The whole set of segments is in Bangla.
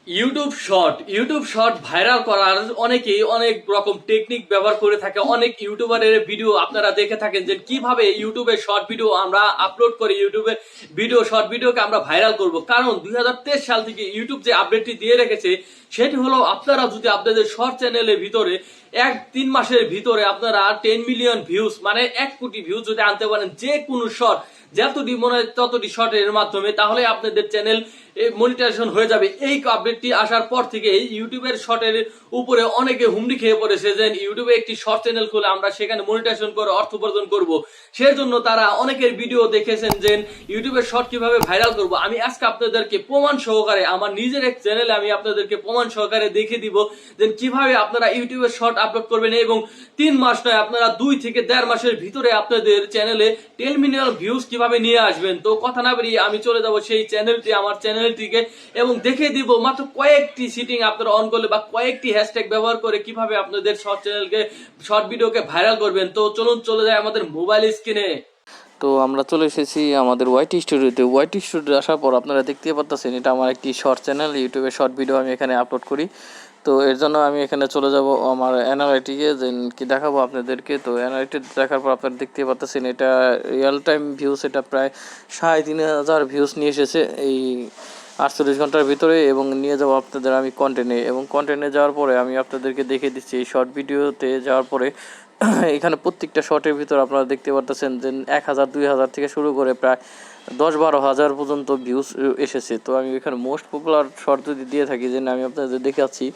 ইউটিউব শর্ট ভাইরাল করার অনেকেই অনেক রকম টেকনিক ব্যবহার করে থাকে। অনেক ইউটিউবারের ভিডিও আপনারা দেখে থাকেন যে কিভাবে ইউটিউবে শর্ট ভিডিও আমরা আপলোড করে ইউটিউবে শর্ট ভিডিওকে আমরা ভাইরাল করব। কারণ 2023 সাল থেকে ইউটিউব যে আপডেটটি দিয়ে রেখেছে সেটি হলো আপনারা যদি আপনাদের শর্ট চ্যানেলের ভিতরে 3 মাসের ভিতরে আপনারা 10 মিলিয়ন ভিউজ মানে 1 কোটি ভিউজ যদি আনতে পারেন যে কোনো শর্ট যতটি মনে হয় ততটি শর্টের মাধ্যমে, তাহলে আপনাদের চ্যানেল মনিটাইজেশন হয়ে যাবে। এই আপডেটটি আসার পর থেকে ইউটিউবের শর্টের উপরে অনেকে হুমড়ি খেয়ে পড়েছে যে ইউটিউবে একটি শর্ট চ্যানেল খুলে আমরা সেখানে মনিটাইজেশন করে অর্থ উপার্জন করব। সেজন্য তারা অনেকের ভিডিও দেখেছেন যে ইউটিউবের শর্ট কিভাবে ভাইরাল করব। আমি আজকে আপনাদেরকে প্রমাণ সহকারে আমার নিজের এক চ্যানেলে আমি আপনাদেরকে প্রমাণ সহকারে দেখিয়ে দিব যে কিভাবে আপনারা ইউটিউবের শর্ট আপলোড করবেন এবং 3 মাস নয় আপনারা 2 থেকে 1.5 মাসের ভিতরে আপনাদের চ্যানেলে 10 মিলিয়ন ভিউজ কিভাবে নিয়ে আসবেন। তো কথা না বেরিয়ে আমি চলে যাব সেই চ্যানেলটি, আমার চ্যানেলটিকে, এবং দেখিয়ে দিব মাত্র কয়েকটি সিটিং আপনারা অন করলে বা কয়েকটি হ্যাশট্যাগ ব্যবহার করে কিভাবে আপনাদের শর্ট চ্যানেলকে শর্ট ভিডিওকে ভাইরাল করবেন। তো চলুন চলে যায় আমাদের মোবাইল স্ক্রিনে। তো আমরা চলে এসেছি আমাদের ওয়াইটি স্টুডিওতে। ওয়াইটি স্টুডিও আসার পর আপনারা দেখতে পাচ্ছেন এটা আমার একটি শর্ট চ্যানেল, ইউটিউবে শর্ট ভিডিও আমি এখানে আপলোড করি। তো এর জন্য আমি এখানে চলে যাব আমার অ্যানালাইটিকে, যে কি দেখাবো আপনাদেরকে। তো অ্যানালাইটি দেখার পর আপনারা দেখতে পাচ্ছেন এটা রিয়েল টাইম ভিউজ, এটা প্রায় 3,500 ভিউজ নিয়ে এসেছে এই 48 ঘন্টার ভিতরে। এবং নিয়ে যাবো আপনাদের আমি কন্টেন্টে, এবং কন্টেন্টে যাওয়ার পরে আমি আপনাদেরকে দেখিয়ে দিচ্ছি এই শর্ট ভিডিওতে যাওয়ার পরে এখানে প্রত্যেকটা শর্টের ভিতর আপনারা দেখতে পারতেছেন যে 1,000 2,000 থেকে শুরু করে প্রায় 10-12 হাজার পর্যন্ত ভিউজ এসেছে। তো আমি এখানে মোস্ট পপুলার শর্ট যদি দিয়ে থাকি যে আমি আপনাদের দেখাচ্ছি,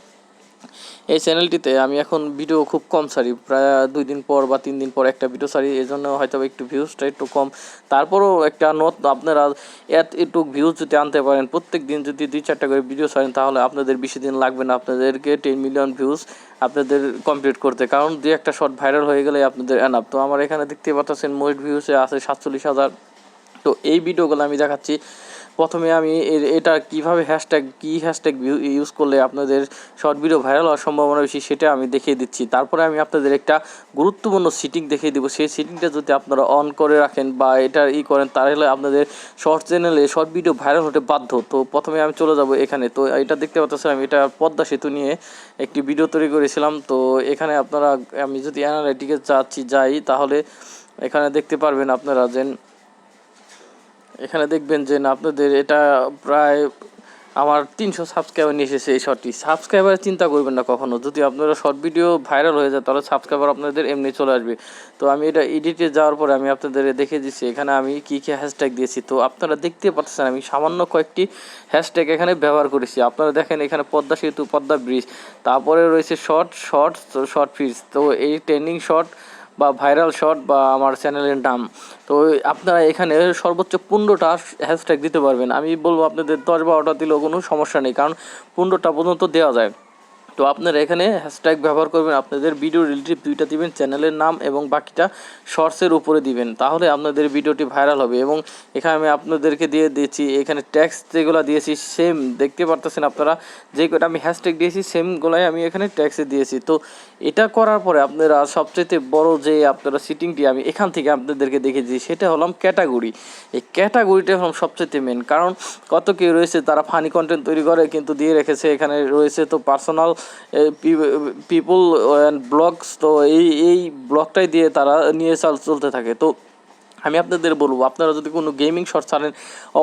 এই চ্যানেলটিতে আমি এখন ভিডিও খুব কম ছাড়ি, প্রায় 2 দিন পর বা 3 দিন পর একটা ভিডিও ছাড়ি, এই জন্য হয়তো একটু ভিউজটা একটু কম। তারপরেও একটা আপনারা একটু ভিউজ যদি আনতে পারেন, প্রত্যেক দিন যদি 2-4টা করে ভিডিও ছাড়েন, তাহলে আপনাদের বেশি দিন লাগবে না আপনাদেরকে 10 মিলিয়ন ভিউজ আপনাদের কমপ্লিট করতে। কারণ যে একটা শর্ট ভাইরাল হয়ে গেলে আপনাদের এনাফ। তো আমার এখানে দেখতে পাচ্ছেন মোস্ট ভিউসে আছে 47,000। তো এই ভিডিওগুলো আমি দেখাচ্ছি। প্রথমে আমি এটা কীভাবে হ্যাশট্যাগ ইউজ করলে আপনাদের শর্ট ভিডিও ভাইরাল হওয়ার সম্ভাবনা বেশি সেটা আমি দেখিয়ে দিচ্ছি। তারপরে আমি আপনাদের একটা গুরুত্বপূর্ণ সিটিং দেখিয়ে দেবো। সেই সিটিংটা যদি আপনারা অন করে রাখেন বা এটা করেন, তাহলে আপনাদের শর্ট চ্যানেলে শর্ট ভিডিও ভাইরাল হতে বাধ্য। তো প্রথমে আমি চলে যাব এখানে। তো এটা দেখতে পাচ্ছেন আমি এটা পদ্মা সেতু নিয়ে একটি ভিডিও তৈরি করেছিলাম। তো এখানে আপনারা আমি যদি অ্যানালাইটিকে যাই, তাহলে এখানে দেখতে পারবেন আপনারা যে এখানে দেখবেন যে আপনাদের এটা প্রায় আমার 300 সাবস্ক্রাইবার নিয়ে এসেছে এই শর্টটি। সাবস্ক্রাইবার চিন্তা করবেন না কখনো, যদি আপনারা শর্ট ভিডিও ভাইরাল হয়ে যায় তাহলে সাবস্ক্রাইবার আপনাদের এমনি চলে আসবে। তো আমি এটা এডিটে যাওয়ার পরে আমি আপনাদের দেখিয়ে দিচ্ছি এখানে আমি কী হ্যাশট্যাগ দিয়েছি। তো আপনারা দেখতে পাচ্ছেন আমি সামান্য কয়েকটি হ্যাশট্যাগ এখানে ব্যবহার করেছি। আপনারা দেখেন এখানে পদ্মা সেতু, পদ্মা ব্রিজ, তারপরে রয়েছে শর্ট ফিডস। তো এই ট্রেন্ডিং শর্ট বা ভাইরাল শর্ট বা আমার চ্যানেলের নাম। তো আপনারা এখানে সর্বোচ্চ 15টা হ্যাশট্যাগ দিতে পারবেন। আমি বলবো আপনাদের 10-12টা দিলেও কোনো সমস্যা নেই, কারণ 15টা পর্যন্ত দেওয়া যায়। তো আপনারা এখানে হ্যাশট্যাগ ব্যবহার করবেন, আপনাদের ভিডিও রিলেটিভ 2টা দিবেন, চ্যানেলের নাম এবং বাকিটা শর্টসের উপরে দিবেন, তাহলে আপনাদের ভিডিওটি ভাইরাল হবে। এবং এখানে আমি আপনাদেরকে দিয়ে দিয়েছি এখানে ট্যাক্স যেগুলো দিয়েছি সেম দেখতে পারতেছেন আপনারা, যে কটা আমি হ্যাশট্যাগ দিয়েছি সেমগুলাই আমি এখানে ট্যাক্সে দিয়েছি। তো এটা করার পরে আপনারা সবচেয়ে বড় যে আপনারা সিটিংটি আমি এখান থেকে আপনাদেরকে দেখে দিই, সেটা হলাম ক্যাটাগরি। এই ক্যাটাগরিটা হলাম সবচেয়ে মেন, কারণ কত কেউ রয়েছে তারা ফানি কন্টেন্ট তৈরি করে কিন্তু দিয়ে রেখেছে এখানে রয়েছে তো পার্সোনাল পিপল অ্যান্ড ব্লগস। তো এই ব্লগটাই দিয়ে তারা নিয়ে চলতে থাকে। তো আমি আপনাদের বলবো আপনারা যদি কোনো গেমিং শর্ট ছাড়েন,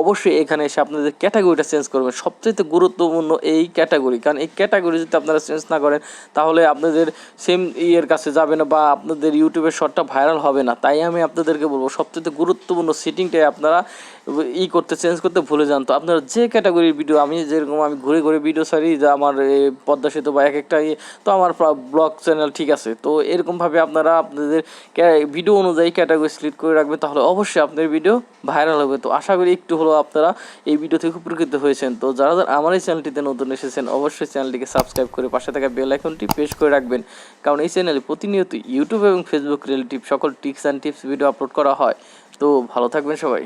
অবশ্যই এখানে এসে আপনাদের ক্যাটাগরিটা চেঞ্জ করবেন। সবচেয়ে গুরুত্বপূর্ণ এই ক্যাটাগরি, কারণ এই ক্যাটাগরি যদি আপনারা চেঞ্জ না করেন তাহলে আপনাদের সেম ইয়ের কাছে যাবে না বা আপনাদের ইউটিউবের শর্টটা ভাইরাল হবে না। তাই আমি আপনাদেরকে বলবো সবচেয়ে গুরুত্বপূর্ণ সেটিংটাই আপনারা চেঞ্জ করতে ভুলে যান। তো আপনারা যে ক্যাটাগরির ভিডিও, আমি যেরকম আমি ঘুরে ঘুরে ভিডিও ছাড়ি, যে আমার পদ্মা সেতু বা একটা তো আমার ব্লগ চ্যানেল ঠিক আছে। তো এরকমভাবে আপনারা আপনাদের ভিডিও অনুযায়ী ক্যাটাগরি সিলেক্ট করে রাখবেন, তাহলে অবশ্যই আপনার ভিডিও ভাইরাল হবে। তো আশা করি একটু হলেও আপনারা এই ভিডিও থেকে উপকৃত হয়েছেন। তো যারা আমার এই চ্যানেলটিতে নতুন এসেছেন, অবশ্যই চ্যানেলটিকে সাবস্ক্রাইব করে পাশে থাকা বেল আইকনটি প্রেস করে রাখবেন, কারণ এই চ্যানেলে প্রতিনিয়ত ইউটিউব এবং ফেসবুক রিলেটিভ সকল tips and tips video upload করা হয়। তো ভালো থাকবেন সবাই।